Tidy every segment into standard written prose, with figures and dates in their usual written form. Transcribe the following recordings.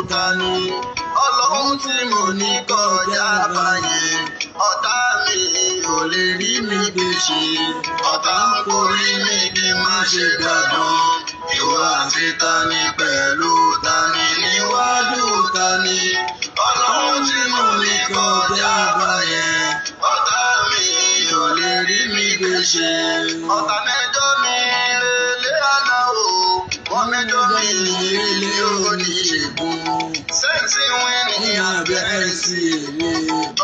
ta ni ọlọ́run tí mo ní kọjá báyẹn ọ̀tá mi ò lè rí mi gbèsè ọ̀tá kò rí mi kí n má ṣe gbádùn ìwọ àti ta ni pẹ̀lú ta ni níwájú ta ni ọlọ́run tí mo ní kọjá báyẹn ọ̀tá mi ò lè rí mi gbèsè ọ̀tá mẹ́jọ mi lélẹ̀ àná o wọ́n mẹ́jọ mi lélẹ̀ oníṣègùn sẹ́ǹtì wín ní abẹ́ sí èmi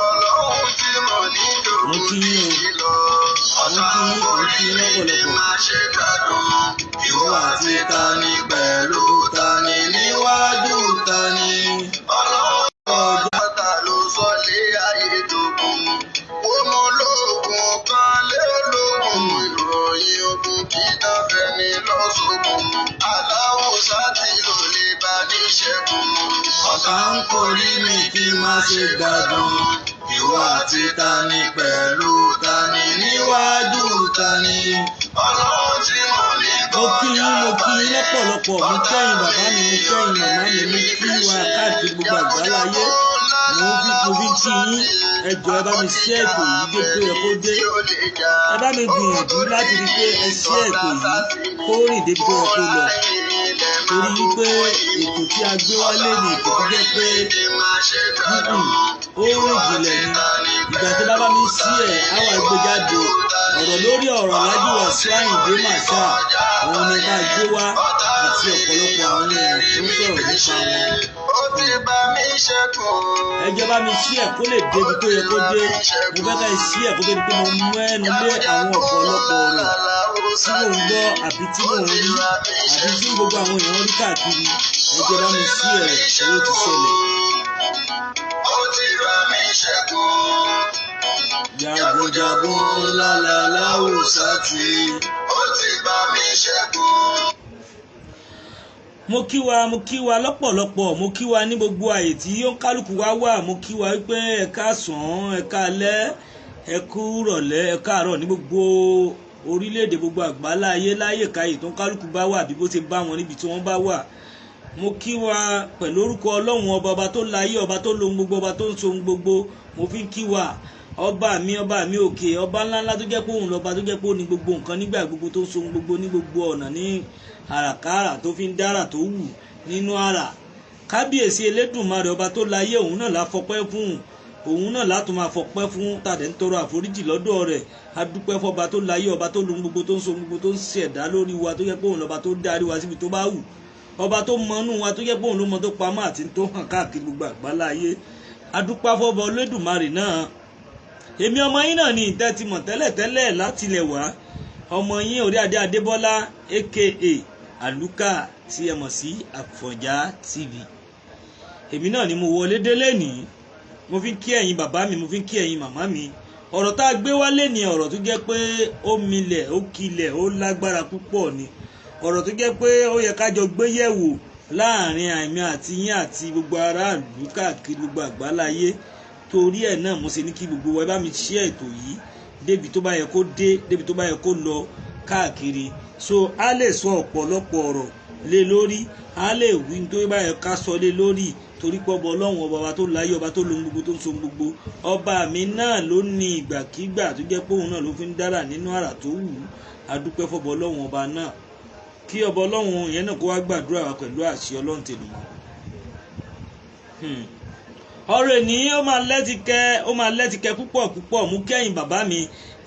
ọlọ́run tí mo ní dògùn mi lọ ọ̀tá kò rí mi kí n má ṣe gbádùn ìwọ àti ta ni pẹ̀lú ta ni níwájú ta ni ọlọ́run ọjà ta ló sọ lé ayé dògùn ó mọ lóògùn kan lé ológun ìròyìn ogun kí dáfẹ́ ní lọ́sọ̀gùn aláwọ̀ sátì ló lè bá ní ṣẹ́gun ọ̀tá ń korí mi kí n má ṣe gbádùn ìwọ àti ta ni pẹ̀lú ta ni níwájú ta ni ọlọ́run tí mo ní kọjá báyẹn lọ́pọ̀lọpọ̀ mo kẹ́yìn bàbá mi mo kẹ́yìn màmá mi mo kí wa káàkiri gbogbo àgbáláyé mo fi kí yín ẹ jọ̀ọ́ ẹ bá mi ṣí ètò yìí dé tó yẹ kó dé ẹ bá mi gbìyànjú láti rí pé ẹ ṣí ètò yìí kó rìn dé tó yẹ kó lọ torí wípé ètò tí a gbé wálé ní ètò tó jẹ́ pé ó rìn jìnlẹ̀ ní ìgbà tó bá mi ṣí ẹ̀ àwọn ìgbéjáde ọ̀rọ̀ lórí ọ̀rọ̀ Alhaji Wasiu Ayinde Màṣá òun ni ká gbé wá àti ọ̀pọ̀lọpọ̀ àwọn èèyàn tó ń sọ̀rọ̀ nípa wọn. ẹ jẹ́ bá mi ṣí ẹ̀ kó lè débi tó yẹ kó dé mo fẹ́ ká ẹ ṣí ẹ̀ kó tó di pé mo mú ẹnu lé àwọn ọ̀pọ̀lọpọ̀ ọ̀rọ̀ tí mò ń gbọ́ àbí tí mò ń rí àbí tí gbogbo àwọn èèyàn rí káàkiri ẹ jẹ́ bá mi ṣí ẹ̀ owó ti ṣẹlẹ̀. Jagunjagun lálàláwò sátì ó ti bá mi ṣẹ́gun. Mo kí wa lọ́pọ̀lọpọ̀ mo kí wa ní gbogbo àyè tí ó ń kálukú wá wà mo kí wa wípé ẹ káàsán ẹ káalẹ́ ẹ kú rọ̀lẹ́ ẹ káàárọ̀ ní gbogbo orílẹ̀-èdè gbogbo àgbáláyé láyè káyè tó ń kálukú bá wà bí bó ṣe bá wọn níbi tí wọ́n bá wà. Mo kí wa pẹ̀lú orúkọ Ọlọ́run ọba tó láyé ọba tó lóhun gbogbo ọba tó ń so ohun gbogbo mo fi ń kí wa ọba mi òkè ọba ńláńlá tó jẹ́ pé òun lọ́ba tó jẹ́ pé ó ní gbogbo nǹkan nígbà gbogbo tó ń so ohun gbogbo ní gbogbo ọ̀nà ní àràkárà tó fi ń dára tó wù nínú àrà kábíyèsí Elédùmarè ọba tó láyé òun náà la fọpẹ́ fún òun náà látún máa fọpẹ́ fún tàdé ń tọrọ àforíjì lọ́dọ̀ rẹ̀ adúpẹ́ fọba tó láyé ọba tó lóhun gbogbo tó ń so ohun gbogbo tó ń ṣẹ̀dá lórí wa tó jẹ́ pé òun lọ́ba tó darí wa síbi tó bá wù ọba tó mọnú wa tó jẹ́ pé òun ló mọ tó pamọ́ àti tó hàn káàkiri gbogbo àgbáláyé adúpẹ́ fọba Elédùmarè náà èmi ọmọ yín náà ní ìtẹ́tìmọ̀ tẹ́lẹ̀tẹ́lẹ̀ láti ilẹ̀ wá ọmọ yín Orí Adé Adébọ́lá aka Àlùkà tí ẹ mọ̀ sí Àfọ̀njá TV èmi náà ni mo wọlé délé ní mo fi ń kí ẹ̀yin bàbá mi mo fi ń kí ẹ̀yin màmá mi ọ̀rọ̀ tá a gbé wálé ní ọ̀rọ̀ tó jẹ́ pé ó milẹ̀ ó kilẹ̀ ó lágbára púpọ̀ ni ọ̀rọ̀ tó jẹ́ pé ó yẹ ká jọ gbé yẹ̀wò láàrin àmì àti yín àti gbogbo aráàlú káàkiri gbogbo àgbáláyé torí ẹ̀ náà mo ṣe ní kí gbogbo wa bá mi share ètò yìí débi tó bá yẹ kó dé débi tó bá yẹ kó lọ káàkiri so a lè sọ ọ̀pọ̀lọpọ̀ ọ̀rọ̀ lé lórí a lè wí tó bá yẹ ká sọ lé lórí torí pé ọba Ọlọ́run ọba tó láyé ọba tó lóhun gbogbo tó ń so gbogbo ọba mi náà ló ní ìgbàkígbà tó jẹ́ pé òun náà ló fi ń dára nínú àrà tó wù ú adúpẹ́ fọba Ọlọ́run ọba náà kí ọba Ọlọ́run yẹn náà kó wá gbàdúrà wa pẹ̀lú àṣẹ Ọlọ́run tèlùmọ́. ọ̀rọ̀ èní ó máa lẹ́tìkẹ́ púpọ̀ mú kẹ́yìn bàbá mi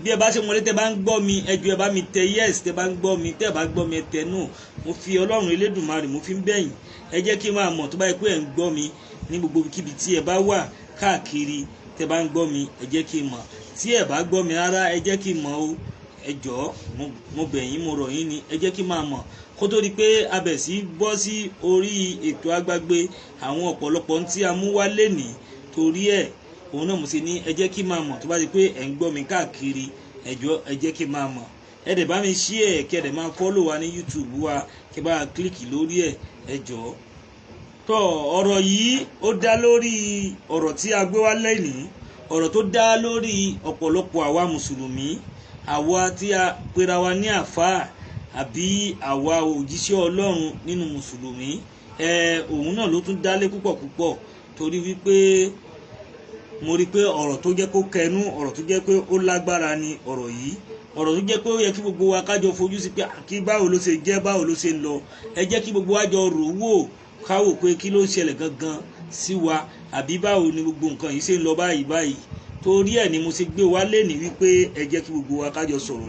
bí ẹ bá ṣe wọlé tẹ́ bá ń gbọ́ mi ẹ jọ̀ọ́ ẹ bá mi tẹ yes tẹ́ bá ń gbọ́ mi tẹ́ bá gbọ́ mi ẹ tẹ no mo fi Ọlọ́run Elédùmarè mo fi ń bẹ̀yìn ẹ jẹ́ kí n máa mọ̀ tó bá yẹ pé ẹ ń gbọ́ mi ní gbogbo kíbi tí ẹ bá wà káàkiri tẹ́ bá ń gbọ́ mi ẹ jẹ́ kí n mọ̀ tí ẹ bá gbọ́ mi rárá ẹ jẹ́ kí n mọ̀ o ẹ jọ̀ọ́ mo bẹ̀ yín mo rọ̀ yín ni ẹ jẹ́ kí n máa mọ̀ kó tó di pé a bẹ̀ sí bọ́ sí orí ètò àgbàgbé àwọn ọ̀pọ̀lọpọ̀ tí a mú wá lénìí torí ẹ̀ òun náà mo ṣe ní ẹ jẹ́ kí n máa mọ̀ tó bá di pé ẹ̀ ń gbọ́ mi káàkiri ẹ jọ̀ọ́ ẹ jẹ́ kí n máa mọ̀ ẹ dẹ̀ bá mi share kí ẹ dẹ̀ máa follow wa ní YouTube wa kí ẹ bá kílíkì lórí ẹ̀ ẹ jọ̀ọ́. tó ọ̀rọ̀ yìí ó dá lórí ọ̀rọ̀ tí a gbé wá lénìí ọ̀rọ̀ tó dá lórí ọ̀pọ̀lọpọ̀ àwa mùsùlùmí àwa tí a pera wa ní àfáà àbí àwa òjíṣẹ́ Ọlọ́run nínú mùsùlùmí òun náà ló tún dálé púpọ̀ torí wípé mo rí pé ọ̀rọ̀ tó jẹ́ kó kẹnu ọ̀rọ̀ tó jẹ́ pé ó lágbára ni ọ̀rọ̀ yìí ọ̀rọ̀ tó jẹ́ pé ó yẹ kí gbogbo wa kájọ fojú sí pé kí báwo ló ṣe jẹ́ báwo ló ṣe lọ ẹ jẹ́ kí gbogbo wa jọ rò wò káwò pé kí ló ń ṣẹlẹ̀ gangan sí wa àbí báwo ni gbogbo nǹkan yìí ṣe ń lọ báyìí torí ẹ̀ ni mo ṣe gbé wa lénìí wípé ẹ jẹ́ kí gbogbo wa kájọ sọ̀rọ̀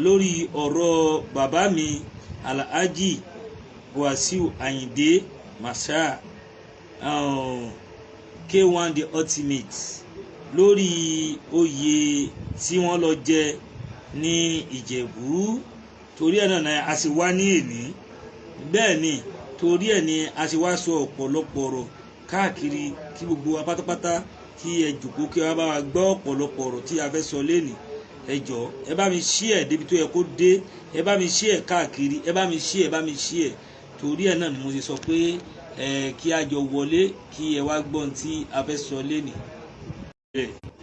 lórí ọ̀rọ̀ bàbá mi Alhaji Wasiu Ayinde K1 the ultimate lórí oyè tí wọ́n lọ jẹ ní Ìjẹ̀bú torí ẹ̀ náà a sì wá ní èní bẹ́ẹ̀ ni torí ẹ̀ ni a sì wá sọ ọ̀pọ̀lọpọ̀ ọ̀rọ̀ káàkiri kí gbogbo wa pátápátá kí ẹ jòkó kí wọ́n bá wa gbọ́ ọ̀pọ̀lọpọ̀ ọ̀rọ̀ tí a fẹ́ sọ lénìí ẹ jọ̀ọ́ ẹ bá mi share débi tó yẹ kó dé ẹ bá mi share káàkiri ẹ bá mi share torí ẹ̀ náà ni mo ṣe sọ pé kí a jọ wọlé kí ẹ wá gbọ́n tí a fẹ́ sọ lénìí.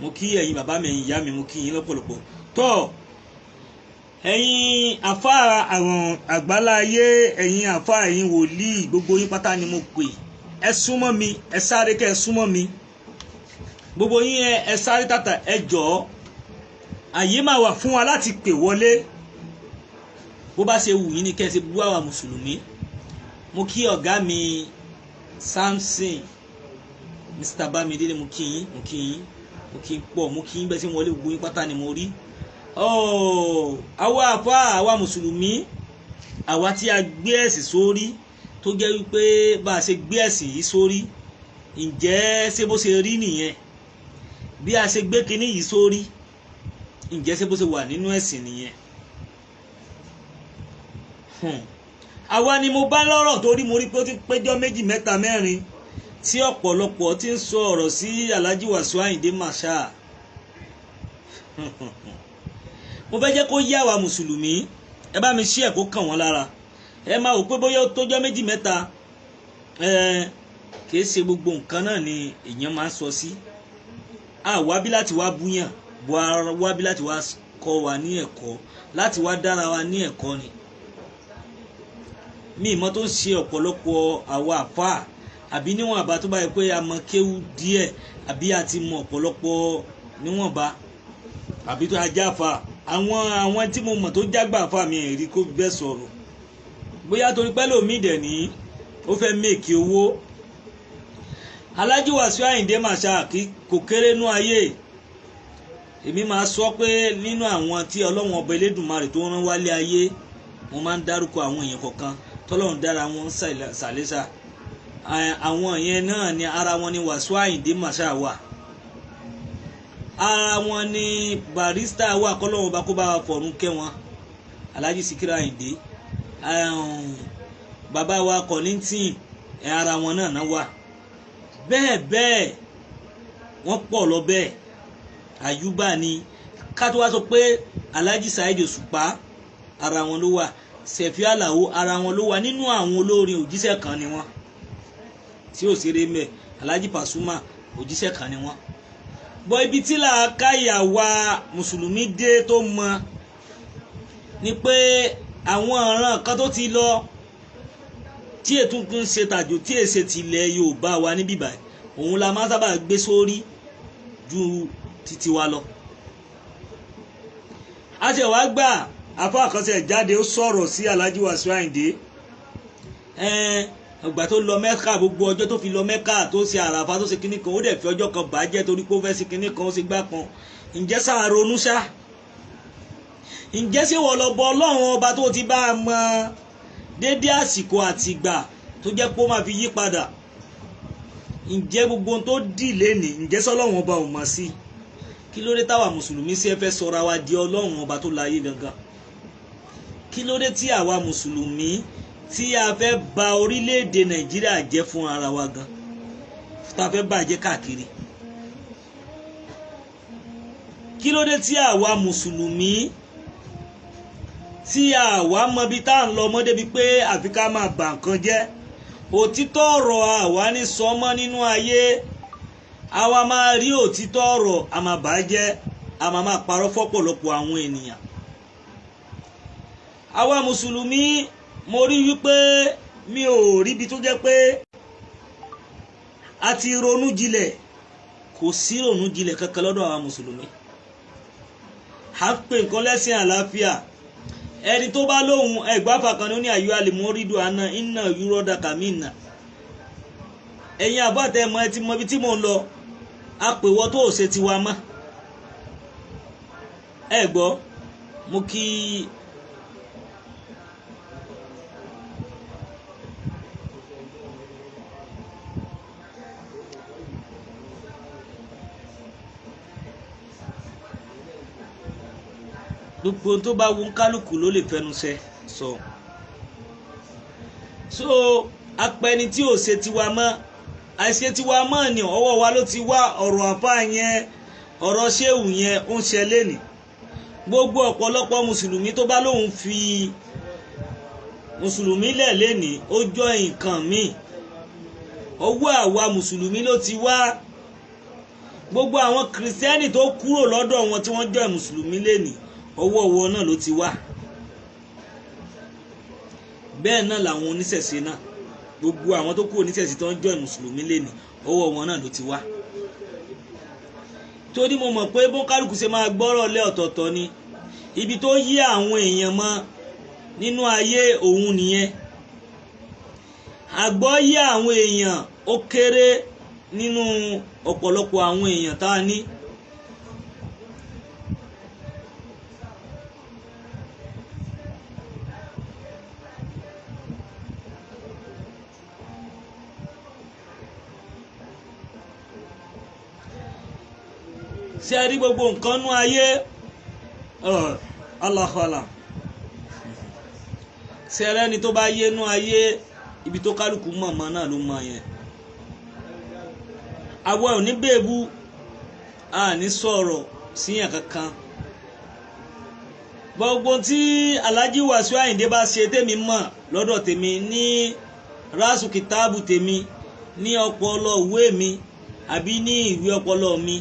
Mo kí ẹ̀yin bàbá mi ẹ̀yin ìyá mi mo kí yín lọ́pọ̀lọpọ̀ tọ́ ẹ̀yin àfá àwọn àgbáláyé ẹ̀yin àfá ẹ̀yin wòlíì gbogbo yín pátá ni mo pè ẹ súnmọ́ mi ẹ sáré kẹ́ ẹ súnmọ́ mi gbogbo yín ẹ sáré tàtà ẹ jọ̀ọ́ àyè máa wà fún wa láti pè wọlé bó bá ṣe wù yín ni kẹ́ ẹ ṣe bú àwa mùsùlùmí. Mo kí ọ̀gá mi Samson Mr. Bamidele mo kí yín pọ̀ mo kí yín bẹ́ẹ̀ sí wọlé gbogbo yín pátá ni mo rí àwa àfá àwa mùsùlùmí àwa tí a gbé ẹ̀sìn sórí tó jẹ́ wípé bá a ṣe gbé ẹ̀sìn yìí sórí ǹjẹ́ ṣé bó ṣe rí nìyẹn bí a ṣe gbé kinní yìí sórí ǹjẹ́ ṣé bó ṣe wà nínú ẹ̀sìn nìyẹn. Àwa ni mo bá lọ́rọ̀ torí mo rí pé ó ti péjọ́ méjì mẹ́ta mẹ́rin tí ọ̀pọ̀lọpọ̀ ti ń sọ ọ̀rọ̀ sí Alhaji Wasiu Ayinde Marshal. Mo fẹ́ jẹ́ kó yé àwa mùsùlùmí ẹ bá mi ṣí ẹ̀ kó kàn wọ́n lára ẹ máa wò pé bóyá ó tójọ́ méjì mẹ́ta kìí ṣe gbogbo nǹkan náà ni èèyàn máa ń sọ sí àwa bí láti wá búyàn wá bí láti wá kọ́ wa ní ẹ̀kọ́ láti wá dára wa ní ẹ̀kọ́ ni. Mi ìmọ̀ tó ń ṣe ọ̀pọ̀lọpọ̀ àwa àfáà àbí níwọ̀n àbá tó bá yẹ pé a mọ kéwú díẹ̀ àbí a ti mọ ọ̀pọ̀lọpọ̀ níwọ̀nba àbí tó ajá àfáà àwọn tí mo mọ̀ tó jágbà àfáà mi rí kó bẹ́ẹ̀ sọ̀rọ̀ bóyá torí pẹ́ lómi dẹ̀ ní ó fẹ́ mèkì owó. Alhaji Wasiu Ayinde Marshal kò kéré nú ayé èmi máa sọ pé nínú àwọn tí Ọlọ́run ọba Elédùmarè tó rán wálé ayé mo máa ń dárúkọ àwọn èèyàn kọ̀ọ̀kan tọ́lọ́run dára wọn sàlẹ́sà àwọn yẹn náà ni ara wọn ni Wasiu Ayinde Marshal wà ara wọn ni barista wà kọ́lọ́run bá kó bá fọ̀run kẹ́ wọn Alhaji Sikiru Ayinde bàbá wa Kollington ara wọn náà wà bẹ́ẹ̀ wọ́n pọ̀ lọ bẹ́ẹ̀ Àyùbá ni ká tó wá sọ pé Alhaji Saheed Òṣùpá ara wọn ló wà Sẹ̀fí Àlàó ara wọn ló wà nínú àwọn olórin òjíṣẹ́ kan ni wọ́n tí ò ṣeré mẹ́ Alhaji Pasuma òjíṣẹ́ kan ni wọ́n. Bọ́ ibi tí làákàyà wa mùsùlùmí dé tó mọ ni pé àwọn ọ̀ràn kan tó ti lọ tí ètùtù ń ṣe tàjò tí èsè tilẹ̀ Yorùbá wa níbí báyìí òun la máa sábà gbé sórí ju títí wa lọ. A ṣe wá gbà afọ àkọsẹ jáde ó sọ̀rọ̀ sí Alhaji Wasiu Ayinde ìgbà tó lọ Mẹ́kà gbogbo ọjọ́ tó fi lọ Mẹ́kà tó ṣe àràfà tó ṣe kinní kan ó dẹ̀ fi ọjọ́ kan bàjẹ́ torí pé ó fẹ́ ṣe kinní kan ó ṣe gbá kan ǹjẹ́ sáà ronú ṣá ǹjẹ́ ṣé wọ́n lọ bọ Ọlọ́run ọba tó ti bá a mọ déédéé àsìkò àtìgbà tó jẹ́ pé ó máa fi yí padà ǹjẹ́ gbogbo ohun tó dì lénìí ǹjẹ́ sọ́lọ́run ọba ò mọ̀ sí kí ló dé táwa mùsùlùmí sí ẹ fẹ́ sọra wa di Ọlọ́run ọba tó láyé gangan kí ló dé tí àwa mùsùlùmí tí a fẹ́ ba orílẹ̀-èdè Nàìjíríà jẹ́ fún ara wa gan tá a fẹ́ bàjẹ́ káàkiri kí ló dé tí àwa mùsùlùmí tí àwa mọ bí tá à ń lọ mọ́ débi pé àfi ká máa bà nǹkan jẹ́ òtítọ́ ọ̀rọ̀ àwa ní sọmọ́ nínú ayé àwa máa rí òtítọ́ ọ̀rọ̀ a máa bàjẹ́ a máa parọ́ fọ́pọ̀lọpọ̀ àwọn ènìyàn. Àwa mùsùlùmí mo rí wípé mi ò rí ibi tó jẹ́ pé a ti ronú jinlẹ̀, kò sí ronú jinlẹ̀ kankan lọ́dọ̀ àwọn mùsùlùmí. a pè nǹkan lẹ́sìn àlàáfíà. ẹni tó bá lóhun ẹgbàáfà kan ní àyù àlèmọ́rídù àná iná yúrọ́dà kàmínà. ẹ̀yin àbọ̀tẹ́ mọ ẹ ti mọ ibi tí mò ń lọ, a pè wọ́n tó ṣe tiwa mọ́. ẹ gbọ́ mo kí gbogbo tó bá wù kálukú ló lè fẹnu sọ. so apẹni tí ò ṣe tiwa mọ́, àìṣe tiwa mọ́ ni ọwọ́ wa ló ti wá. ọ̀rọ̀ àfá yẹn, ọ̀rọ̀ ṣéwù yẹn ó ń ṣẹlẹ̀ ní gbogbo ọ̀pọ̀lọpọ̀ mùsùlùmí tó bá lóun fi mùsùlùmí lẹ̀ lẹ́ni ó jọ nǹkan míì. ọwọ́ àwa mùsùlùmí ló ti wá. gbogbo àwọn kìrìsìtẹ́nì tó kúrò lọ́dọ̀ wọn tí wọ́n jọ mùsùlùmí lẹ́ni ọwọ́ wọn náà ló ti wá. bẹ́ẹ̀ náà làwọn oníṣẹ̀ṣe náà, gbogbo àwọn tó kúrò oníṣẹ̀ṣe tó ń jọ mùsùlùmí lẹ́ni ọwọ́ wọn náà ló ti wá. torí mo mọ̀ pé bó kálukú ṣe máa gbọ́rọ̀ lé ọ̀tọ̀ọ̀tọ̀ ni. ibi tó yí àwọn èèyàn mọ́ nínú ayé òun nìyẹn. àgbọ́yé àwọn èèyàn ó kéré nínú ọ̀pọ̀lọpọ̀ àwọn èèyàn tá a ní. ṣé ẹ rí gbogbo nǹkan nú ayé aláhọ́lá ṣé ẹ rẹ́ni tó bá yé nú ayé ibi tó kálukú mọ̀mọ́ náà ló mọ̀ yẹn. àwọn ò ní bèbú, a ní sọ̀rọ̀ síyàn kankan. gbogbo tí Alhaji Wasiu Ayinde bá ṣe tèmi mọ̀ lọ́dọ̀ tèmi ní rásù kìtáàbù tèmi, ní ọpọlọ ìwé mi àbí ní ìwé ọpọlọ mi,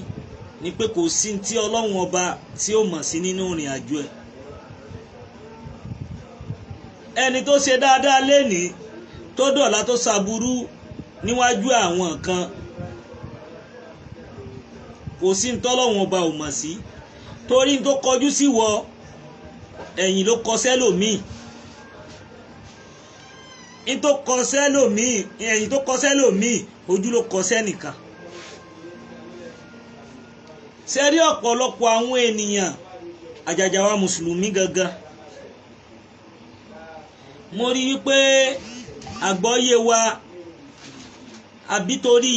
ni pé kò sí tí Ọlọ́run ọba tí ó mọ̀ sí nínú ìrìn àjò ẹ̀. ẹni tó ṣe dáadáa lénìí tó dọ̀la tó ṣàbúrú níwájú àwọn kan, kò sí tí Ọlọ́run ọba ò mọ̀ sí. torí tó kọjú sí wọ ẹ̀yìn ló kọ sẹ́lòmíì, ẹ̀yìn tó kọ sẹ́lòmíì ojú ló kọ sẹ́nìkan. ṣe rí ọ̀pọ̀lọpọ̀ àwọn ènìyàn àjàjà wa mùsùlùmí gangan, mo rí wípé àgbọ́yé wa àbí torí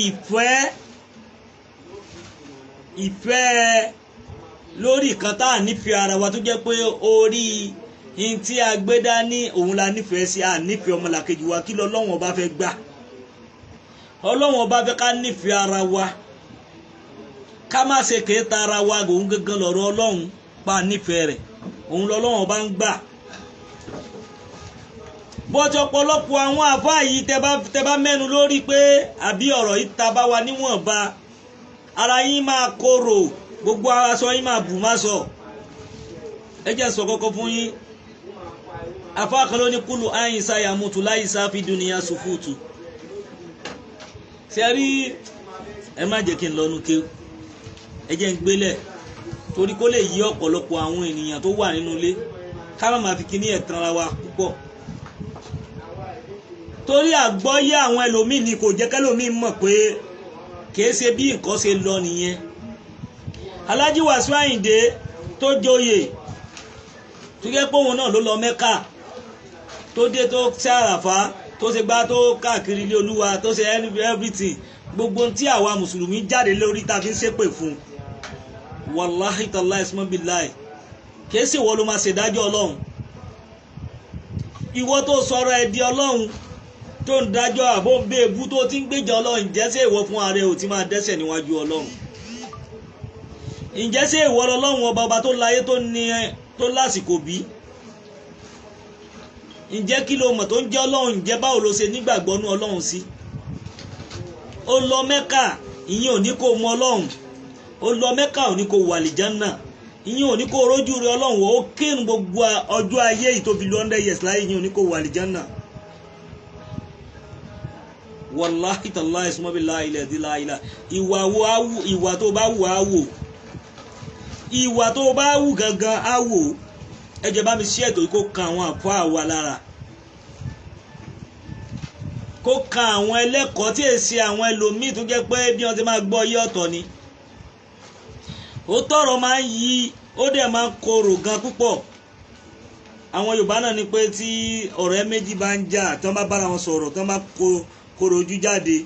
ìfẹ́ lórí kan tá à nífẹ̀ẹ́ ara wa tó jẹ́ pé orí in tí a gbé dání òun la nífẹ̀ẹ́ sí, à nífẹ̀ẹ́ ọmọlàkejì wa. kí lọ́lọ́run ọba fẹ́ gbà? Ọlọ́run ọba fẹ́ ká nífẹ̀ẹ́ ara wa, ká má ṣe kéta ara wa. òun gangan lọ̀rọ̀ Ọlọ́run pa nífẹ̀ẹ́ rẹ̀, òun lọ́lọ́run bá ń gbà. bọ́jọ́ ọ̀pọ̀lọpọ̀ àwọn àfá yìí tẹ bá mẹ́nu lórí pé àbí ọ̀rọ̀ yìí ta bá wa níwọ̀nba, ara yín máa korò, gbogbo aṣọ yín máa bù má sọ. ẹ jẹ́ sọ kọ́kọ́ fún yín. àfá kan ló ní kúlù ayin sáyà mutu láyé sáfì dúnìyà sùfúùtù. ṣe rí, ẹ má jẹ́ kí n lọ́nu kéwù, ẹ jẹ́ ń gbélẹ̀ torí kó lè yí ọ̀pọ̀lọpọ̀ àwọn ènìyàn tó wà nínú ilé, ká má máa fi kíní ẹ̀tàn ara wa púpọ̀. torí àgbọ́yé àwọn ẹlòmíì ni kò jẹ́ kẹ́lòmíì mọ̀ pé kìí ṣe bí nǹkan ṣe lọ nìyẹn. Alhaji Wasiu Ayinde tó joyè tó jẹ́ pé òun náà ló lọ Mẹ́kà, tó dé tó ṣe Àràfá, tó ṣe gbá tó káàkiri ilé Olúwa, tó ṣe everything. gbogbo tí àwa mùsùlùmí jáde lórí ta fi ń ṣépè fún, wàláhì tàláhì ismọ́ bíláì, kìí sì wọ́n ló máa ṣèdájọ́ Ọlọ́run. ìwọ tó sọ̀rọ̀ ẹ̀ di Ọlọ́run tó ń dájọ́ àbó bèbú tó ti ń gbèjà Ọlọ́run, ǹjẹ́sẹ̀ ìwọ fún ààrẹ ò ti máa dẹ́ṣẹ̀ níwájú Ọlọ́run? ǹjẹ́sẹ̀ ìwọ lọ́lọ́run ọba tó láyé tó lásìkò bí? ǹjẹ́ kí ló mọ̀ tó ń jẹ́ Ọlọ́run? ǹjẹ́ báwo ló ṣe nígbàgbọ́ nú Ọlọ́run sí? ó lọ Mẹ́kà, ìyẹn ò ní kó mọ Ọlọ́run. ó lọ Mẹ́kà ò ní kó wà àlìjánà, ìyẹn ò ní kó rójú rẹ Ọlọ́run. ó kírun gbogbo ọjọ́ ayé yìí tó fi lọ 100 years láyé, ìyẹn ò ní kó wà àlìjánà. wallahi tallahi suma billahi la ilaha ìwà tó bá wù á wò ìwà tó bá wù gangan á wò. Ẹ jẹ́ bá mi ṣí ètò kó kan àwọn àfáà wa lára, kó kan àwọn ẹlẹ́kọ̀ọ́ tí èsì àwọn ẹlòmíì tó jẹ́ pé bí wọ́n ti máa gbọ́ yé ọ̀tọ̀ ni. Ó tọrọ máa ń yí, ó dẹ̀ máa ń korò gan púpọ̀. Àwọn Yorùbá náà ni pé tí ọ̀rẹ́ méjì bá ń jà tí wọ́n bá bára wọn sọ̀rọ̀ tí wọ́n bá korò ojú jáde,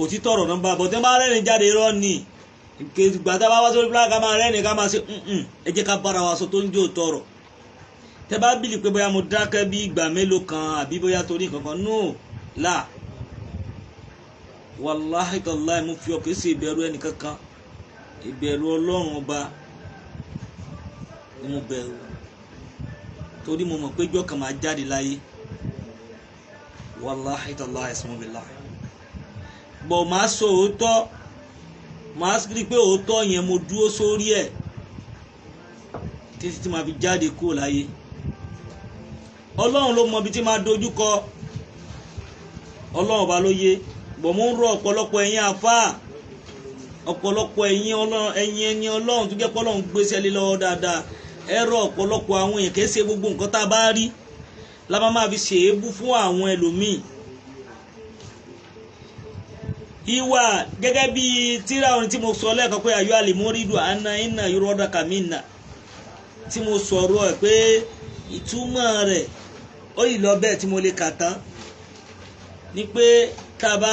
òtítọ́ ọ̀rọ̀ náà bá bọ̀ tí wọ́n bá rẹ́rìn jáde irọ́ ni. Ìgbà tá a bá wá sórí fúláàgì ká máa rẹ́rìn ká máa ṣe ẹ jẹ́ ká bára wa sọ tó ń jẹ́ òótọ́ ọ̀rọ̀. Tẹ́ bá bìlì pé bóyá mo dákẹ́ bí ìgbà mélòó kan àbí bóyá torí nǹkan kan no là wàláhì tàláhì mo fi ọkàn sí ìbẹ̀rù ẹnìkankan, ìbẹ̀rù Ọlọ́run ọba ni mo bẹ̀rù torí mo mọ̀ pé ìjọ́ kan máa jáde láyé wàláhì tàláhì sùnmọ́bìlá bọ̀ máa sọ òótọ́, máa rí pé òótọ́ yẹn mo dúró sórí ẹ̀ títí tí máa fi jáde kúrò láyé. Ọlọ́run ló mọ ibi tí máa dojú kọ, Ọlọ́run ọba ló yé. Bọ̀ mo ń rọ ọ̀pọ̀lọpọ̀ ẹ̀yin àfáà, ọ̀pọ̀lọpọ̀ ẹ̀yin ẹni Ọlọ́run tó jẹ́ pé Ọlọ́run gbéṣẹ́ lé lọ́wọ́ dáadáa. Ẹ rọ ọ̀pọ̀lọpọ̀ àwọn èèyàn kìí ṣe gbogbo nǹkan tá a bá rí la máa fi ṣe èébú fún àwọn ẹlòmíì. Ìwà gẹ́gẹ́ bí tírà orin tí mo sọ lẹ́ẹ̀kan pé ayọ́ àlèmórídù àná iná yorùbá kàmínà tí mo sọ̀rọ̀ ẹ̀ pé ìtumọ̀ rẹ̀ ó yìí lọ bẹ́ẹ̀ tí mo lè kà tán ni pé tá a bá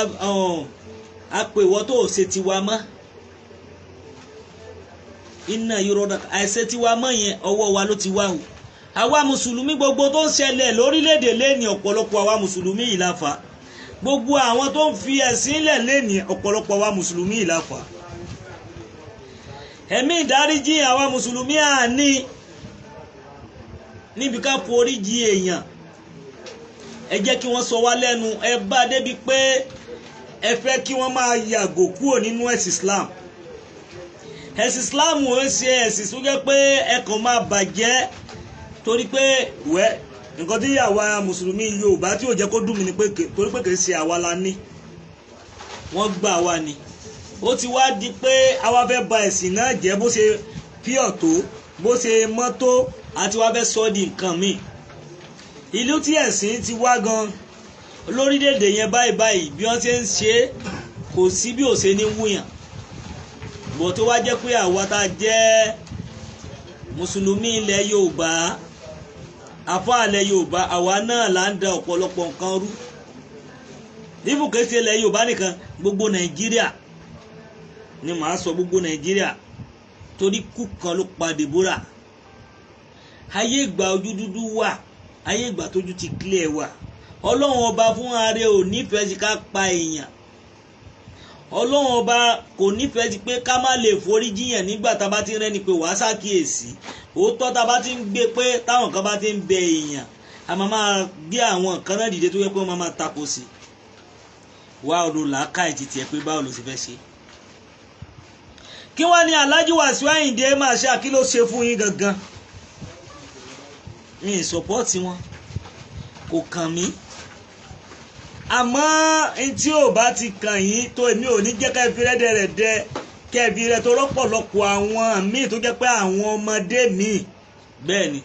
a pè wọ́n tó ṣe tiwa mọ́ iná yorùbá àìṣe tiwa mọ́ yẹn ọwọ́ wa ló ti wá o. Àwa mùsùlùmí gbogbo tó ń ṣẹlẹ̀ lórílẹ̀‐èdè lẹ́ni ọ̀pọ̀lọpọ̀ àwa mùsùlùmí yìí la fà. Gbogbo àwọn tó ń fi ẹ̀sìn lẹ̀ lẹ́ni ọ̀pọ̀lọpọ̀ àwa mùsùlùmí yìí la fà. Ẹ̀mí ìdáríjì àwa mùsùlùmí àní níbi ká foríjì èèyàn. Ẹ jẹ́ kí wọ́n sọ wá lẹ́nu, ẹ bá débi pé ẹ fẹ́ kí wọ́n máa yàgò kúrò nínú ẹ̀sìn Islam. Ẹ̀sìn Islam ò ń ṣe ẹ̀sìn tó jẹ́ pé ẹ kàn máa bàjẹ́ torí pé nǹkan tí àwa mùsùlùmí Yorùbá tí ò jẹ́ kó dùn mí ni pé torí pé kì í ṣe àwa la ní, wọ́n gbà wá ni. Ó ti wá di pé àwa fẹ́ ba ẹ̀sìn náà jẹ́ bó ṣe pure tó, bó ṣe mọ́ tó, àti wá fẹ́ sọ di nǹkan míì. Ìlú tí ẹ̀sìn ti wá gan lórílẹ̀‐èdè yẹn báyìí bí wọ́n ṣe ń ṣe kò sí bí ò ṣe ní wúyàn. Bọ̀ tó wá jẹ́ pé àwa tá a jẹ́ mùsùlùmí ilẹ̀ Yorùbá, àfáà ilẹ̀ Yorùbá, àwa náà là ń da ọ̀pọ̀lọpọ̀ nǹkan rú. Ibùkẹ́ ti ilẹ̀ Yorùbá nìkan, gbogbo Nàìjíríà ni màá sọ, gbogbo Nàìjíríà torí kú kan ló pa Deborah. Ayé ìgbà ojú dúdú wà, ayé ìgbà tójú ti clear wà. Ọlọ́run ọba fún ààrẹ ò nífẹ̀ẹ́ sí ká pa èèyàn. Ọlọ́run ọba kò nífẹ̀ẹ́ sí pé ká má lè forí jiyàn nígbà tá a bá ti rẹ́ni pé wàá ṣàkíyèsí. Òótọ́ tá a bá ti ń gbé pé táwọn kan bá ti ń bẹ èèyàn a máa gbé àwọn nǹkan náà dìde tó yẹ pé wọ́n máa tako sí i. Wá ọ̀rọ̀ làákàyè ti tiẹ̀ pé báwo ló ṣe fẹ́ ṣe. Kí wá ní Alhaji Wasiu Ayinde máa ṣe kí ló ṣe fún yín gangan? Mi ì sọpọ́ọ̀tì wọn, kò kàn mí. Àmọ́ tí ò bá ti kàn yín tó èmi ò ní jẹ́ ká fi rẹ́dẹ̀rẹ̀dẹ̀ kẹ́ẹ̀bí rẹ̀ tó rọ́pọ̀lọpọ̀ àwọn míì tó jẹ́ pé àwọn ọmọdé míì bẹ́ẹ̀ ni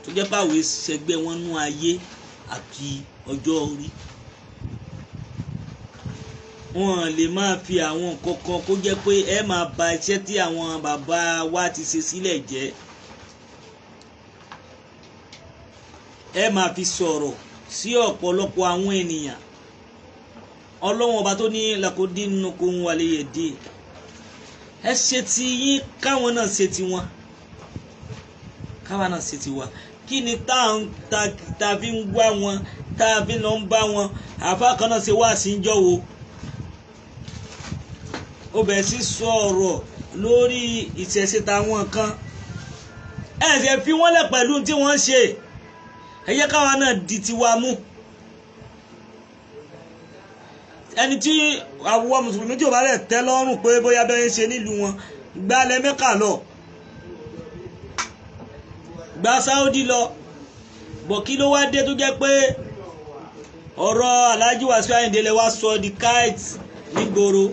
tó jẹ́ pé àwọn ìṣẹ́gbẹ́ wọn nú ayé àti ọjọ́ orí. Wọ́n lè máa fi àwọn nǹkan kan kó jẹ́ pé ẹ máa ba iṣẹ́ tí àwọn bàbá wa ti ṣe sílẹ̀ jẹ́. Ẹ máa fi sọ̀rọ̀ sí ọ̀pọ̀lọpọ̀ àwọn ènìyàn. Ọlọ́run ọba tó ní lakodinnukum waliyadi. Ẹ ṣe ti yín káwọn náà ṣe ti wọn, káwọn náà ṣe ti wa. Kí ni tá fi ń wá wọn, tá fi lọ ń bá wọn? Àfáà kan náà ṣe wá sí ń jọ́wọ́. Ó bẹ̀rẹ̀ sí sọ̀rọ̀ lórí ìṣẹ̀ṣe táwọn kan. Ẹ ṣe fi wọ́n lẹ̀ pẹ̀lú tí wọ́n ṣe. Ẹ jẹ́ káwa náà di tiwa mú. Ẹni tí àwọn mùsùlùmí tí ò bá rẹ̀ tẹ́ lọ́rùn pé bóyá bẹ́ẹ̀ ń ṣe nílùú wọn, gbálẹ̀ Mẹ́kà lọ, gba Sáúdí lọ. Bọ̀ kí ló wá dé tó jẹ́ pé ọ̀rọ̀ Alhaji Wasiu Ayinde lẹ wá sọ di kite nígboro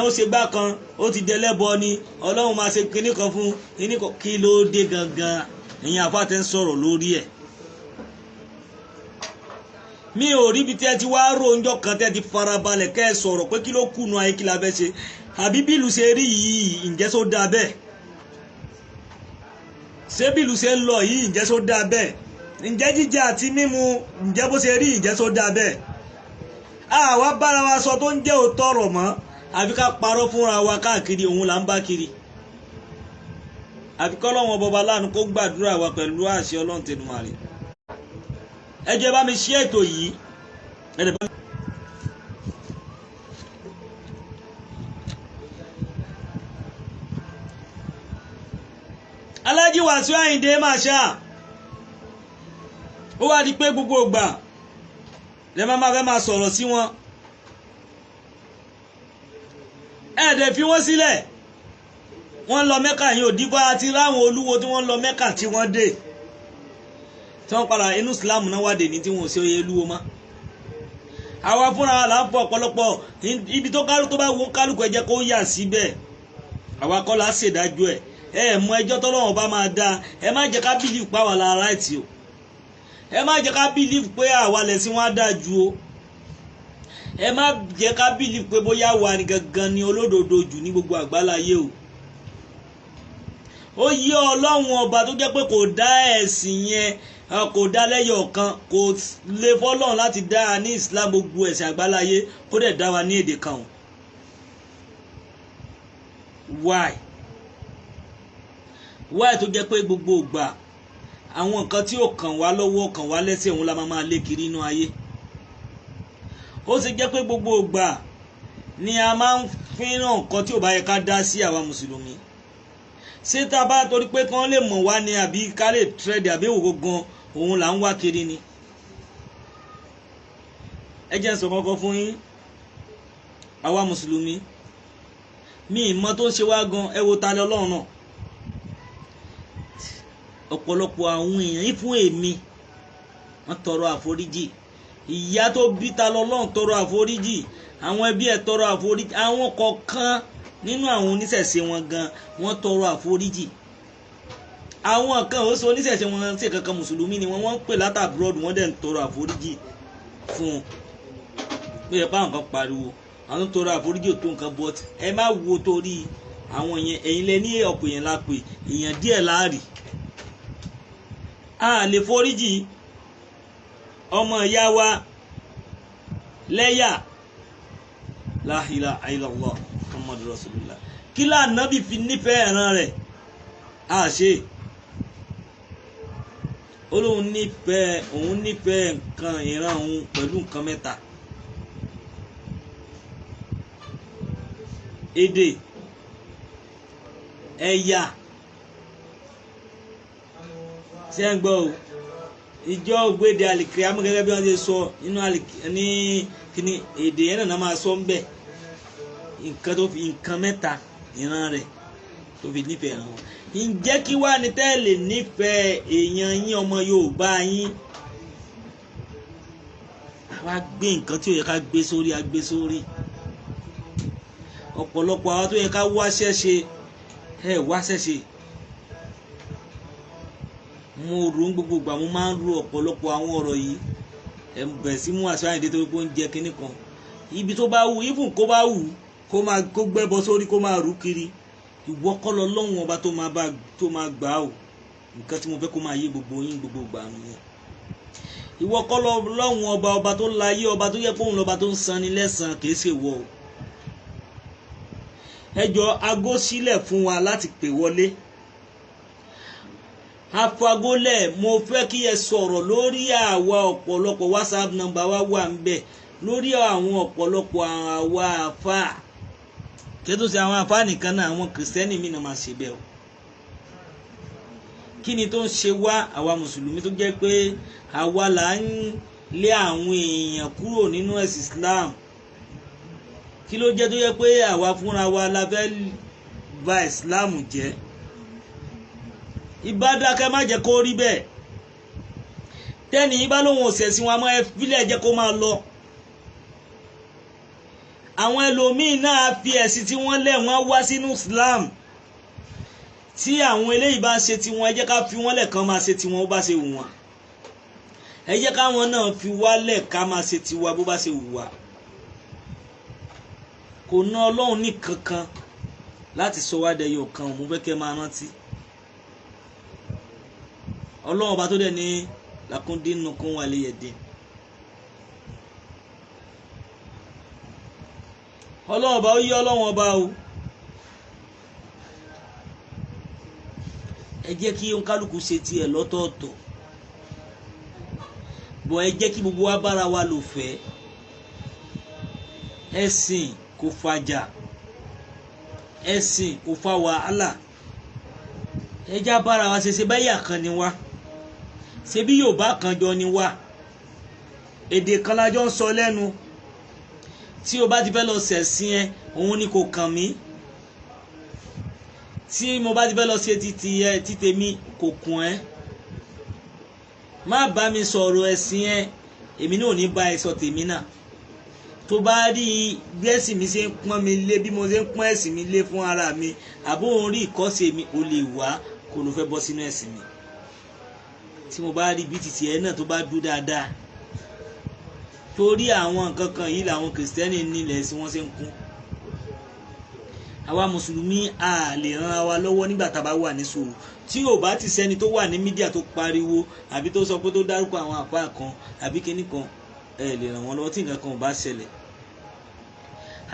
ó ṣe gbá kan ó ti dẹlẹ́bọ ni Ọlọ́run máa ṣe kinní kan fún kinní kan kí ló dé gangan ìyẹn àfàtẹ́ ń sọ̀rọ̀ lórí ẹ̀. mi ò rí ibi tí ẹ ti wá rò ńjọ́ kan tẹ́ ti farabalẹ̀ kẹ́ ẹ sọ̀rọ̀ pé kí ló kùnú ayé kí la fẹ́ ṣe àbí bílù ṣe rí yìí ǹjẹ́ só dáa bẹ́ẹ̀ ṣé bílù ṣe ń lọ yìí ǹjẹ́ só dáa bẹ́ẹ̀ ǹjẹ́ jíjẹ àti mímu ǹjẹ́ bó ṣe rí ǹjẹ́ só dáa bẹ́ẹ̀ àwa bára wa sọ tó ń jẹ́ òótọ́ ọ̀rọ̀ mọ́ àfi ká parọ́ fúnra wa káàkiri òun là ń bá kiri àfi kọ́lọ́wọ́n bọba láàánú kó gbàdúrà wa pẹ̀lú àṣẹ Ọlọ́run tẹnumàrè ẹ jẹ́ bá mi ṣí ètò yìí Alhaji Wasiu Ayinde Masha ó wá di pé gbogbo ìgbà lẹ máa fẹ́ máa sọ̀rọ̀ sí wọn ẹ̀ẹ́dẹ̀ fi wọ́n sílẹ̀ wọ́n lọ Mẹ́kà yìí ò dípá àti ráwọn olúwo tí wọ́n lọ Mẹ́kà tí wọ́n dé tí wọ́n padà inú Islam náà wà dé ní tí wọ́n ò sí oyè olúwo mọ́ àwa fúnra là ń pọ̀ ọ̀pọ̀lọpọ̀ ibi tó bá wọ kálukú ẹ jẹ́ kó yà síbẹ̀ àwa kọ́ la ṣèdájọ́ ẹ̀ mú ẹjọ́ tọ́lọ́wọ́n bá máa dá ẹ má jẹ́ ká bílíf pa wà lára ráìtì o ẹ má jẹ́ ká bílíf pé àwa lẹ̀sìn wọn á dá ju o ẹ má jẹ́ ká bílíf pé bóyá wà ní gangan ni olódodo jù ní gbogbo àgbáláyé o ó yí Ọlọ́run ọba tó jẹ́ pé kò dá ẹ̀sìn yẹn kò dá lẹ́yọ̀ kan kò lè fọ́lọ́run láti dá a ní Islam gbogbo ẹ̀sìn àgbáláyé kó dẹ̀ dá wa ní èdè kan o why tó jẹ́ pé gbogbo ìgbà àwọn nǹkan tí ó kàn wá lọ́wọ́ kàn wá lẹ́sẹ̀ òun la máa lé kiri inú ayé ó sì jẹ́ pé gbogbo ìgbà ni a máa ń fẹ́ràn nǹkan tí ò bá yẹ ká dá sí àwa mùsùlùmí ṣé tá a bá torí pé kán lè mọ̀ wá ni àbí ká lè trade àbí òwò gan òun là ń wá kiri ni ẹ jẹ́ n sọ kọ́kọ́ fún yín àwa mùsùlùmí mi ìmọ̀ tó ń ṣe wá gan ẹ wo ta lé Ọlọ́run náà ọ̀pọ̀lọpọ̀ àwọn èèyàn yìí fún èmi wọ́n tọrọ àforíjì ìyá tó bí ta lọ́lọ́run tọrọ àforíjì àwọn ẹbí ẹ̀ tọrọ àforíjì àwọn kọ̀ọ̀kan nínú àwọn oníṣẹ̀ṣe wọn gan wọ́n tọrọ àforíjì àwọn kan ó sọ oníṣẹ̀ṣe wọn ṣe kankan mùsùlùmí ni wọ́n ń pè láti abroad wọ́n dẹ̀ ń tọrọ àforíjì fún un ó yẹ báwọn kan pariwo àwọn tọrọ àforíjì tó nǹkan but ẹ má wo torí àwọn yẹn ẹ̀yin lẹ ní ọ̀pọ̀ yẹn la pè èèyàn díẹ̀ láàrì a lè foríjì ọmọ ìyá wa lẹ́yà la ilaha illallah muhammadu rasulullah kí l'Ànábì fi nífẹ̀ẹ́ ẹ̀ràn rẹ̀ a ṣe olóhun nífẹ̀ẹ́ nǹkan ìran òun pẹ̀lú nǹkan mẹ́ta èdè ẹ̀yà ṣé ń gbọ́ o ìjọ ògbéde àlìkiri amú gẹ́gẹ́ bí wọ́n ṣe sọ nínú ní kíní èdè yẹn náà máa sọ ń bẹ̀ nǹkan tó fi nǹkan mẹ́ta ìran rẹ̀ tó fi nífẹ̀ẹ́ hàn ǹjẹ́ kí wá ní tẹ́lẹ̀ nífẹ̀ẹ́ èèyàn yín ọmọ Yorùbá yín àwa gbé nǹkan tí ó yẹ ká gbé sórí agbé sórí ọ̀pọ̀lọpọ̀ àwọn tó yẹ ká wáṣẹ́ ṣe wáṣẹ́ ṣe mo rò ń gbogbo ìgbà mo máa ń ro ọ̀pọ̀lọpọ̀ àwọn ọ̀rọ̀ yìí bẹ̀ sí mú Wasiu Ayinde tó pé ó ń jẹ kinní kan ibi tó bá wù even kó bá wù kó gbẹ́bọ sórí kó máa rú kiri ìwọ kọ́ lọ lọ́hùn ọba tó máa gbà ó nǹkan tí mo fẹ́ kó máa yé gbogbo yín gbogbo ìgbà nìyẹn ìwọ kọ́ lọ lọ́hùn ọba tó láyé ọba tó yẹ kóhun lọ́ba tó ń sanni lẹ́san kìí ṣe wọ o ẹjọ́ aago sílẹ̀ fún wa láti pè wọlé afagolẹ̀ mo fẹ́ kí ẹ sọ̀rọ̀ lórí àwa ọ̀pọ̀lọpọ̀ WhatsApp number wa wà ń bẹ̀ lórí àwọn ọ̀pọ̀lọpọ̀ àwa àfa kẹ́tọ́ sí àwọn àfa nìkan náà àwọn kìrìsìtẹ́nì mi náà máa ṣe bẹ́ẹ̀ o kí ni tó ń ṣe wá àwa mùsùlùmí tó jẹ́ pé àwa là ń lé àwọn èèyàn kúrò nínú ẹ̀sìn Islam kí ló jẹ́ tó yẹ pé àwa fúnra wa la fẹ́ bà Islam jẹ́ ìbádàkẹ́ má jẹ́ kó rí bẹ́ẹ̀ tẹ́ni yìí bá lóhun òṣèṣin wọn ẹ fílẹ̀ jẹ́ kó máa lọ. àwọn ẹlòmíín náà fi ẹ̀sìn tí wọ́n lẹ̀ wọ́n wá sínú Islam tí àwọn eléyìí bá ṣe tiwọn ẹ jẹ́ ká fi wọ́n lẹ̀ kán máa ṣe tiwọn bó bá ṣe wù wọ́n ẹ jẹ́ káwọn náà fi wálẹ̀ ká máa ṣe tiwa bó bá ṣe wù wá. kò ná Ọlọ́run ní kankan láti sọ wá dẹyọ kan mo fẹ́ kẹ́ máa rántí. Ọlọ́run ọba tó dẹ̀ ní lakundinukum waliyadin. Ọlọ́run ọba ó yí Ọlọ́run ọba o. ẹ jẹ́ kí oníkálukú ṣe tiẹ̀ lọ́tọ̀ọ̀tọ̀ bọ̀ ẹ jẹ́ kí gbogbo wa bára wa lò fẹ́. ẹ̀sìn kò fàjà, ẹ̀sìn kò fa wàhálà. ẹ já bára wa ṣe báyà kan ni wá, ṣe bí Yorùbá kan jọ ni wá, èdè kan la jọ ń sọ lẹ́nu. tí o bá ti fẹ́ lọ ṣẹ̀sìn ẹ òun ni kò kàn mí, tí mo bá ti fẹ́ lọ ṣe títẹ̀ mi kò kùn ẹ́. má bá mi sọ̀rọ̀ ẹ̀sìn ẹ, èmi náà ò ní bá ẹ sọ tèmi náà. tó bá rí bí ẹ̀sìn mi ṣe ń pọ́n mi lé, bí mo ṣe ń pọ́n ẹ̀sìn mi lé fún ara mi, àbó òun rí ìkọ́sẹ̀ mi, o lè wá kó ló fẹ́ bọ́ sínú ẹ̀sìn mi. tí mo bá rí bí títì ẹ náà tó bá dúró dáadáa, torí àwọn nǹkan kan yìí làwọn kìrìsìtẹ́nì nílẹ̀ sí wọ́n ṣe ń kún. àwa mùsùlùmí a lè ran wa lọ́wọ́ nígbà tá a bá wà ní ṣòro. tí ò bá ti sẹ́ni tó wà ní mídíà tó pariwo àbí tó sọ pé tó dárúkọ àwọn àfáà kan àbí kíní kan, ẹ lè ràn wọ́n lọ́wọ́ tí nǹkan kan ò bá ṣẹlẹ̀.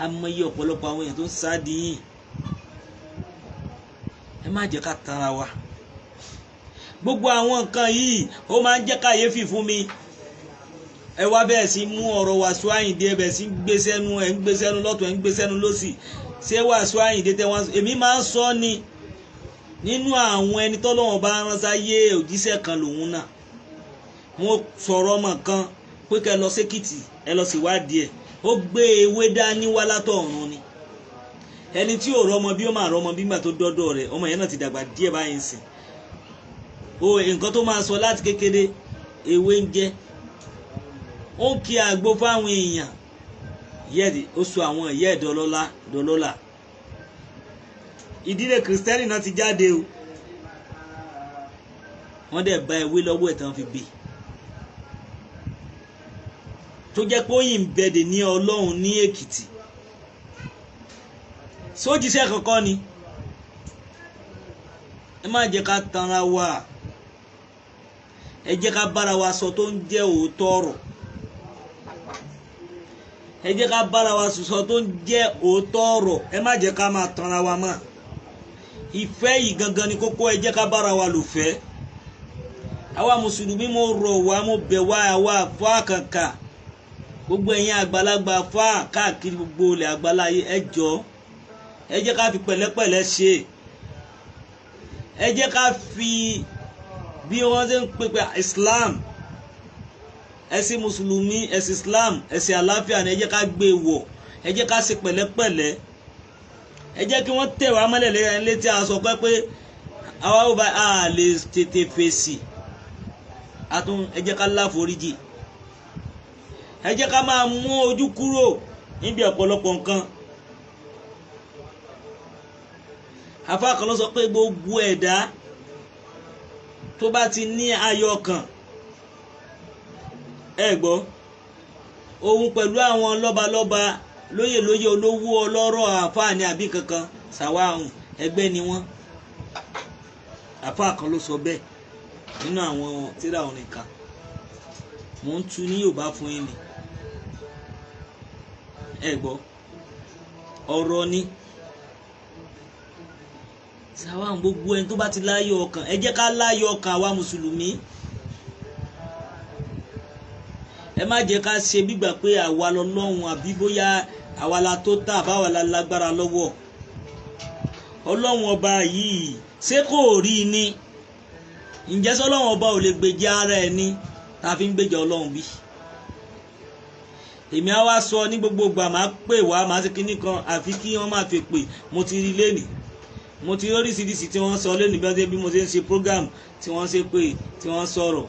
amọ̀ye ọ̀pọ̀lọpọ̀ àwọn èèyàn tó ń sáàdì yìí. ẹ má jẹ́ ká tanra wa. gbogbo àwọn nǹkan yìí ó máa ń jẹ́ kàyéfì fún mi. ẹ wá bẹ́ẹ̀ sí mú ọ̀rọ̀ Wasiu Ayinde ẹ bẹ́ẹ̀ sí gbé sẹ́nu, ẹ̀ ń gbé sẹ́nu lọ́tọ̀, ẹ̀ ń gbé sẹ́nu lọ́sì. ṣé Wasiu Ayinde tẹ́ wọ́n, èmi máa ń sọ ni nínú àwọn ẹni tọ́lọ́wọ́n bá rán sáyé òjíṣẹ́ kan lòun náà. mo sọ̀rọ̀ ọmọ kan pé kẹ́ lọ sékìtì ẹ lọ síwádìí ẹ̀, ó gbé ewé dání wá látọ̀run ni. ẹni tí ò rọmọ bí ó máa rọmọ bí gbà tó dọ́dọ̀ rẹ̀, ọmọ yẹn náà ti dàgbà díẹ̀ báyìí ń sìn. o nǹkan tó máa sọ láti kékeré ewé ń jẹ́, ó ń kí àgbo fáwọn èèyàn, yẹ́ẹ̀dì ó sọ àwọn ìyá ẹ̀ dọlọ́lá. ìdílé kìrìsìtẹ́nì náà ti jáde o, wọ́n dẹ̀ bá ewé lọ́wọ́ ẹ̀ tán fi gbé, tó jẹ́ pé ó yìn bẹ̀dẹ̀ ní Ọlọ́run ní Èkìtì. sójíṣẹ́ kankan ni. ẹ má jẹ́ ká tanra wa, ẹ jẹ́ ká bára wa sọ tó ń jẹ́ òótọ́ ọ̀rọ̀. ẹ jẹ́ ká bára wa sọ tó ń jẹ́ òótọ́ ọ̀rọ̀. ẹ má jẹ́ ká máa tanra wa mọ́. ìfẹ́ yìí gangan ni kókó. ẹ jẹ́ ká bára wa lò fẹ́. àwa mùsùlùmí mo rọ̀ wá, mo bẹ̀ wá, àwa àfá kànkà, gbogbo ẹ̀yin àgbàlagbà àfá káàkiri gbogbo ilẹ̀ àgbáláyé, ẹ jọ̀ọ́ ẹ jẹ́ ká fi pẹ̀lẹ́pẹ̀lẹ́ ṣe. ẹ jẹ́ ká fi bí wọ́n ṣe ń pèpè Islam, ẹ̀sìn mùsùlùmí, ẹ̀sìn Islam, ẹ̀sìn àlàáfíà ni ẹ jẹ́ ká gbé wọ̀. ẹ jẹ́ ká ṣe pẹ̀lẹ́pẹ̀lẹ́. ẹ jẹ́ kí wọ́n tẹ̀ wá mọ́lẹ̀ létí aṣọ pé àwa ò bá a lè tètè fèsì. ẹ jẹ́ ká láforíjì. ẹ jẹ́ ká máa mú ojú kúrò níbi ọ̀pọ̀lọpọ̀ nǹkan. àfáà kan ló sọ pé gbogbo ẹ̀dá tó bá ti ní ayọ̀ kan, ẹ gbọ́, òun pẹ̀lú àwọn lọ́balọ́ba, lóyè olówó ọlọ́rọ̀ àfáà ní àbí kankan sàwáhùn ẹgbẹ́ ni wọ́n. àfáà kan ló sọ bẹ́ẹ̀ nínú àwọn tírà orin kan. mò ń tu ní Yorùbá fún yín ni. ẹ gbọ́, ọ̀rọ̀ ni. sàwáhùn gbogbo ẹni tó bá ti láyọ̀ ọkàn, ẹ jẹ́ ká láyọ̀ ọkàn àwa mùsùlùmí. ẹ má jẹ́ ká ṣe bígbà pé àwa lọ́lọ́run àbí bóyá àwa la tó tà báwa la lágbára lọ́wọ́. Ọlọ́run ọba yìí ṣé kò rí ni? ǹjẹ́ sọ́lọ́run ọba ò lè gbèjà ara ẹ̀ ni tá fi ń gbèjà Ọlọ́run bí? èmi á wá sọ ní gbogbo ìgbà, máa pè wá, máa ṣe kinní kan, àfi kí wọ́n máa fi pè. mo ti rí lẹ́nìí, mo ti rí oríṣiríṣi tí wọ́n sọ lẹ́nìí bí mo ṣe ń ṣe program, tí wọ́n ṣe pé tí wọ́n sọ̀rọ̀.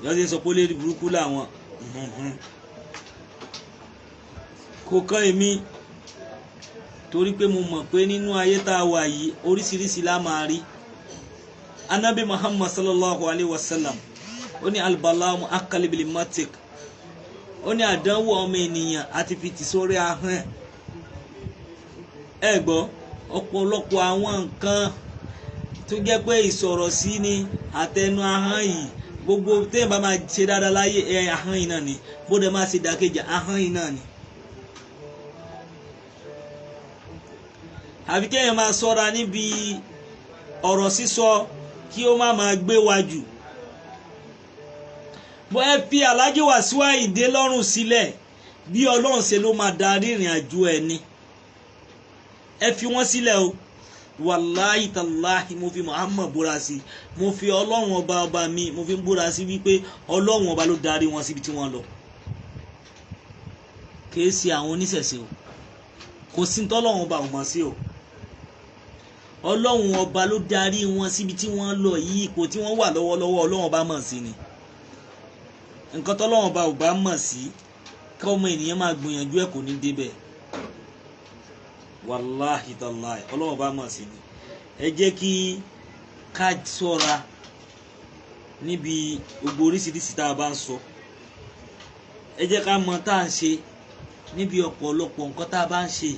yọ́ ṣe sọ pé lórí burúkú làwọn kò kàn èmi torí pé mo mọ̀ pé nínú ayé tá a wà yìí oríṣiríṣi la máa rí. Anabi Muhammad sallallahu alaihi wasallam ó ní albalamu akalibil matik, ó ní àdánwò ọmọ ènìyàn àti fìtì sórí ahọ́n ẹ gbọ́ ọ̀pọ̀lọpọ̀ àwọn nǹkan tó jẹ́ pé ìsọ̀rọ̀ sí ni àtẹnu ahọ́n yìí gbogbo téèyàn bá máa ṣe dáadáa láyé ahọ́n yìí náà ni bó dẹ̀ máa ṣe dàkejì ahọ́n yìí náà ni. àbí kéèyàn máa ṣọ́ra níbi ọ̀rọ̀ sísọ kí ó má máa gbé wa jù. bó ẹ fi Alhaji Wasiu Ayinde lọ́rùn sílẹ̀ bí Ọlọ́run ṣe ló máa darí ìrìn àjò ẹni. ẹ fi wọ́n sílẹ̀ o wàláhì tàláhì mo fi Muhammad búra sí, mo fi Ọlọ́run ọba mi mo fi ń búra sí wípé Ọlọ́run ọba ló darí wọn síbi tí wọ́n lọ. kìí ṣe àwọn oníṣẹ̀ṣe o, kò sí tọ́lọ́run ọba ò mọ̀ sí o. Ọlọ́run ọba ló darí wọn síbi tí wọ́n lọ yìí, ipò tí wọ́n wà lọ́wọ́lọ́wọ́ Ọlọ́run ọba mọ̀ sí ni. nǹkan tọ́lọ́run ọba ò bá mọ̀ sí kọ́mọ ènìyàn máa gbìyànjú ẹ̀ kò ní débẹ̀. wàláhì tàláhì Ọlọ́run ọba mọ̀ sí ni. ẹ jẹ́ kí ká ṣọ́ra níbi gbogbo oríṣiríṣi tá a bá ń sọ. ẹ jẹ́ ká mọ tá à ń ṣe níbi ọ̀pọ̀lọpọ̀ nǹkan tá a bá ń ṣe.